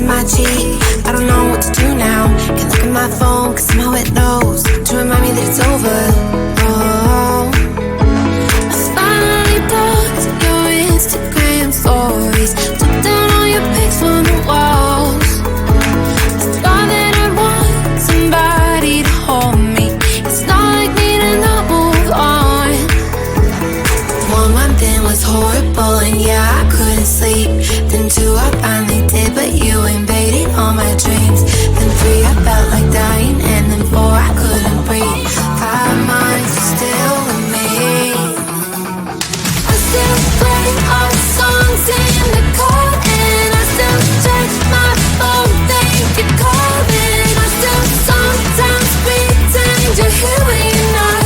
kissing my cheek. I don't know what to do now. Can't look at my phone, cause somehow it knows to remind me that it's over. Oh, I finally blocked your Instagram stories, took down all your pics from the walls. I thought that I'd want somebody to hold me. It's not like me to not move on. 1 month in was horrible, and yeah, I couldn't sleep. Then 2, I finally did, but you invaded all my dreams. Then 3, I felt like dying, and then 4, I couldn't breathe. 5 months, you're still with me. I still play our songs in the car, and I still check my phone, think you're calling. I still sometimes pretend you're here when you're not.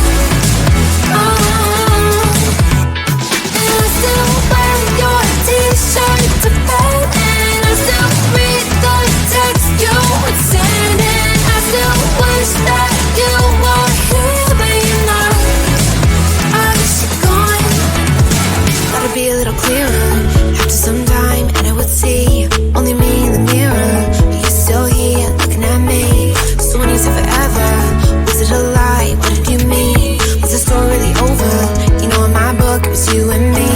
And I still wear your t-shirt to bed, and I still read the text you would send, and I still wish that you were here but you're not. I wish you're gone. Thought it'd be a little clearer after some time, and I would see only me in the mirror, but you're still here looking at me. So when you said forever, was it a lie? What did you mean? Was the story really over? You know, in my book it was you and me.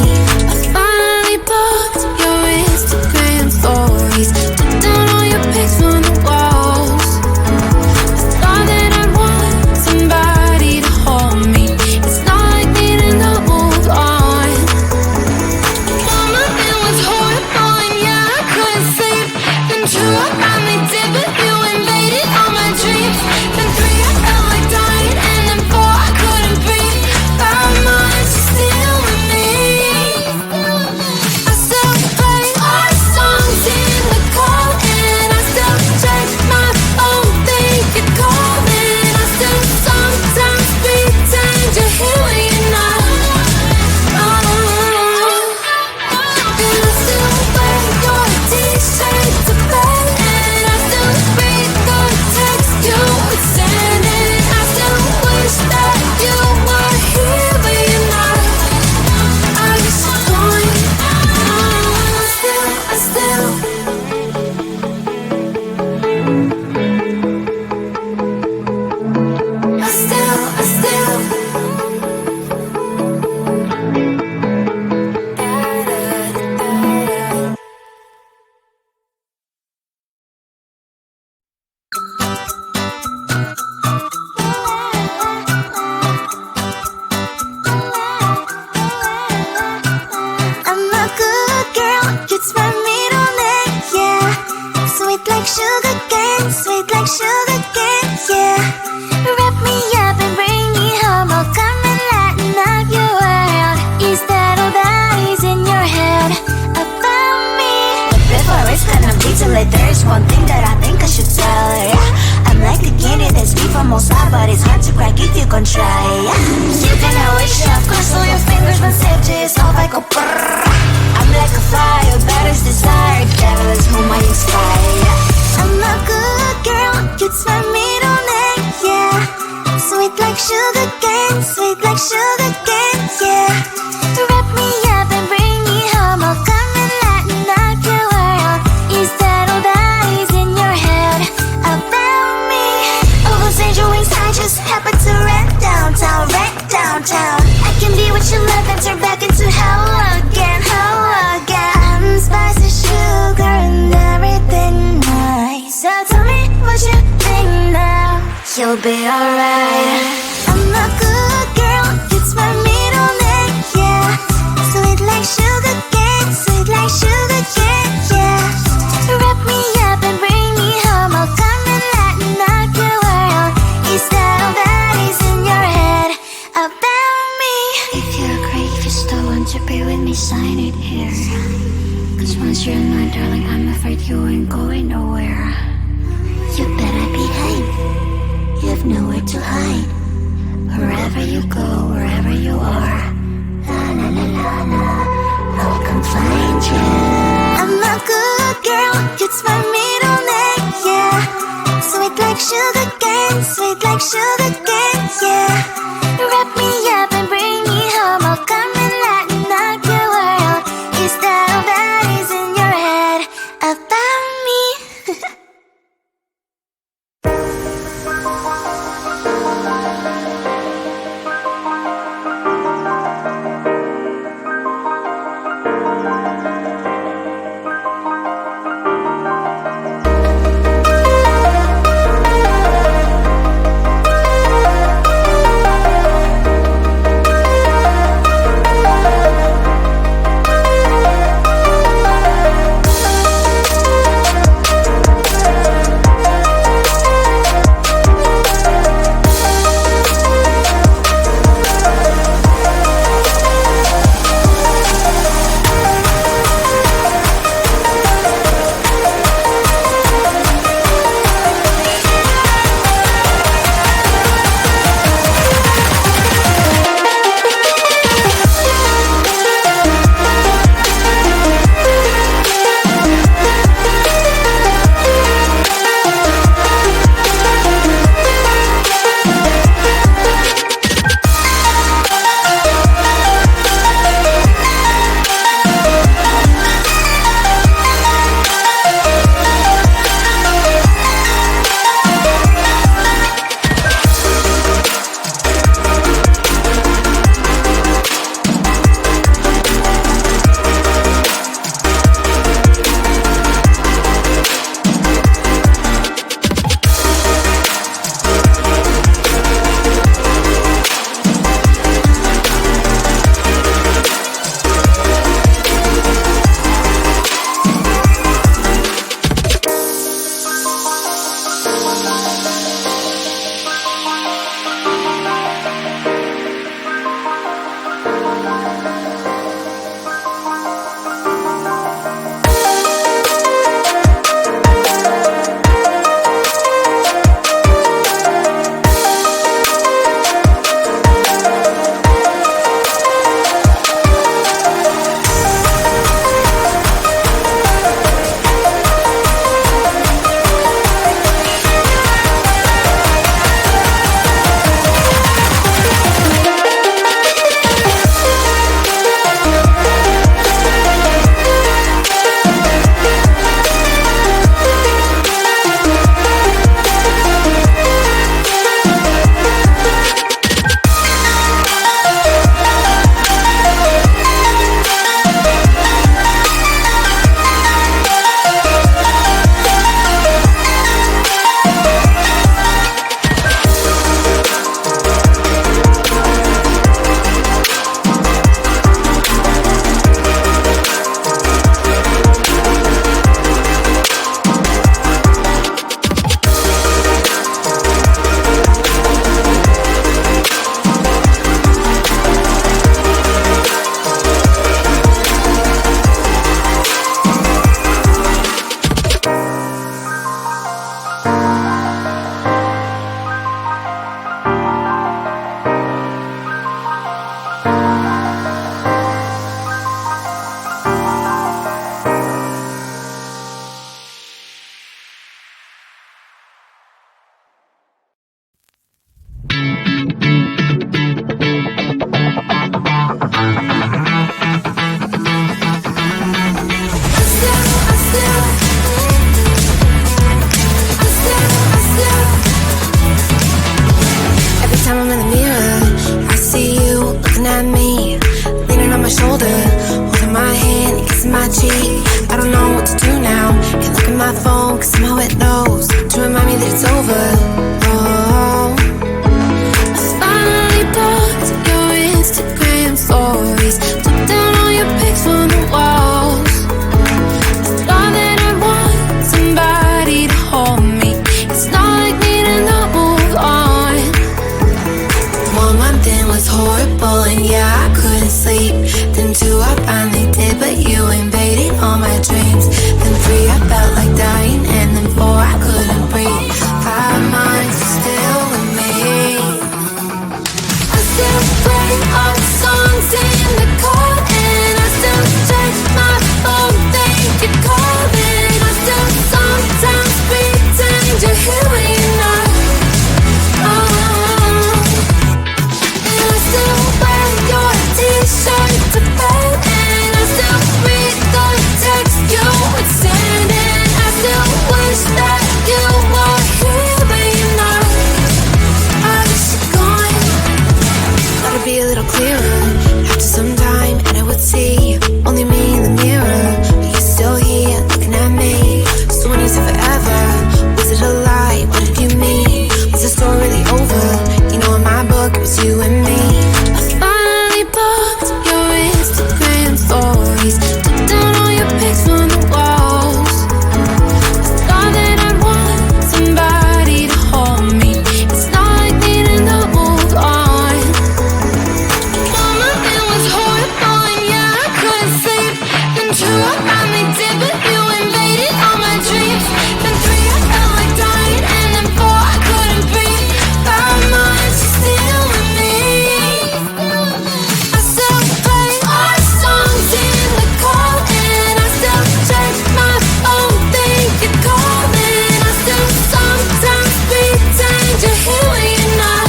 I finally blocked your Instagram stories, took down all your pics from the walls. I thought that I'd want somebody to hold me. It's not like me to not move on. 1 month it was horrible, and yeah, I couldn't sleep. Then 2, I finally did, but you invaded all my dreams. Then 3, I felt like dying, and then 4, I couldn't breathe. 5 months, you're still with me. I still play our songs in the car, and I still check my phone, think you're calling. I still sometimes pretend you're here when you're not. And I still wear your t-shirt to bed, and I still read the text you would send, and I still wish that you were here but you're not. I wish you're gone. I still I'm a good girl, it's my middle name, yeah. Sweet like sugar cane, sweet like sugar cane, yeah. Wrap me up and bring me home, I'll come and lighten up your world. Is that all that is in your head about me? But before it's gonna be too late, there is one thing that I think I should tell her, yeah. I'm like the candy that's sweet from outside, but it's hard to crack if you can try, yeah. You can always shove, cross all your fingers when safety is off, I go brrrr. I'm like a fire, that is desire, devil is whom I inspire, yeah. I'm a good girl, it's my middle name, yeah. Sweet like sugar cane, sweet like sugar cane, yeah. Wrap me up and bring me home, I'll come and lighten up your world. Is that all that is in your head about me? All those angel wings I just happen to rent downtown, rent downtown. I can be what you love and turn back into hell again, hell again. I'm spicy sugar and everything nice. So tell me what you think now. You'll be alright. I'm a good girl, it's my middle name, yeah. Sweet like sugar cane, sweet like sugar cane, yeah. Wrap me up and bring me home, I'll come and lighten up your world. Is that all that is in your head about me? If you're great, if you still want to be with me, sign it here. Cause once you're mine, darling, I'm afraid you ain't going nowhere. You better behave, you have nowhere to hide. Wherever you go, wherever you are, la la la la la, I'll come find you. I'm a good girl, it's my middle name, yeah. Sweet like sugar cane, sweet like sugar cane, yeah. Wrap me up and bring me home, I'll come and lighten up your world. Is that all that is in your head about me? play our songs in the car, and I still check my phone, think you're calling. I still sometimes pretend you're here when you're not. And I still wear your t-shirt to bed, and I still read the text you would send, and I still wish that you were here but you're not. I wish you're gone. Thought it'd be a little clearer after some time, and I would see only me in the mirror, but you're still here looking at me. So when you said forever, was it a lie? What did you mean? Was the story really over? You know, in my book it was you and me. I finally blocked your Instagram stories, took down all your pics from the walls. I thought that I'd want somebody to hold me. It's not like needing to move on. Mama, it was horrible, and yeah, I couldn't sleep. Then true, I finally did, but you invaded all my dreams. Then 3, I felt like dying, and then 4, I couldn't breathe. 5 months, you're still with me. I still play our songs in the car, and I still check my phone, think you're calling. I still sometimes pretend you're here when you're not.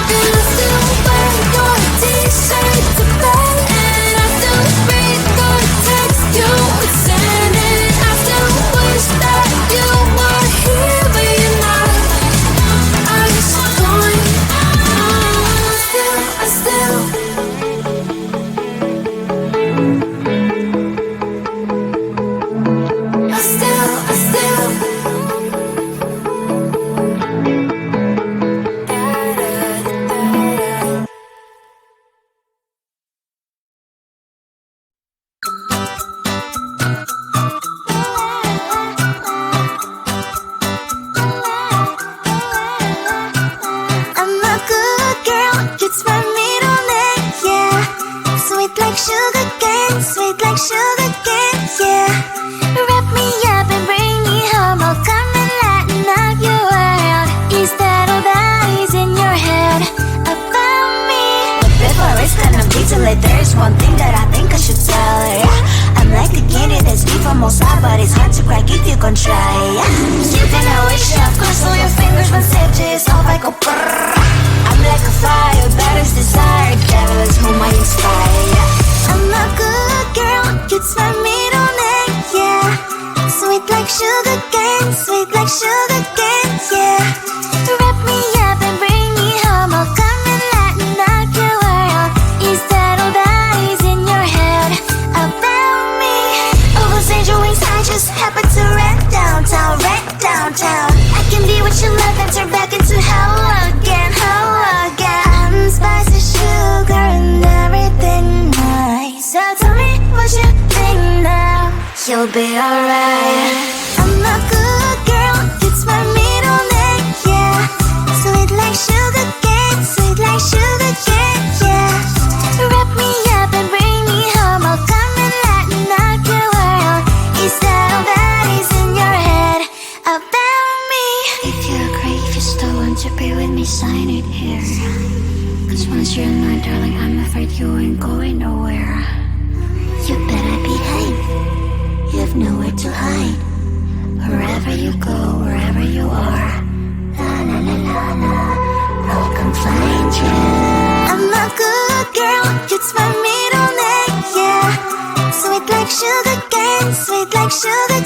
And I still wear your t-shirt to bed, and I still read the text you would send, and I still wish that you were here but you're not. I wish you're gone. I still I'm a good girl, it's my middle name, yeah. Sweet like sugar cane, sweet like sugar cane, yeah. Wrap me up and bring me home, I'll come and lighten up your world. Is that all that is in your head about me? But before it's gonna be too late, there's one thing that I think I should tell her, yeah. I'm like the candy that's deep from outside, but it's hard to crack if you can try, yeah. You think I wish you cross all your fingers when safety is off, I go brrrr. I'm like a fire, batter's desire, devil is whom I inspire, yeah. I'm a good girl, it's my middle name, yeah. Sweet like sugar cane, sweet like sugar cane, yeah. Wrap me up and bring me home, I'll come and lighten up your world. Is that all that is in your head about me? Over angel wings, I just happen to rent downtown, I can be what you love and turn back into hell again, I'm spicy sugar and everything nice. So tell me what you think now, you'll be alright. I'm a good girl, it's my middle name, yeah. Sweet like sugar cane, sweet like sugar cane, yeah. Wrap me up and bring me home, I'll come and lighten up your world. Is that all that is in your head about me? If you agree, if you still want to be with me, sign it here. Cause once you're mine, darling, I'm afraid you ain't going nowhere. You better behave, you have nowhere to hide. Wherever you go, wherever you are, la la la la la, I'll come find you. I'm a good girl, it's my middle name, yeah. Sweet like sugar cane, sweet like sugar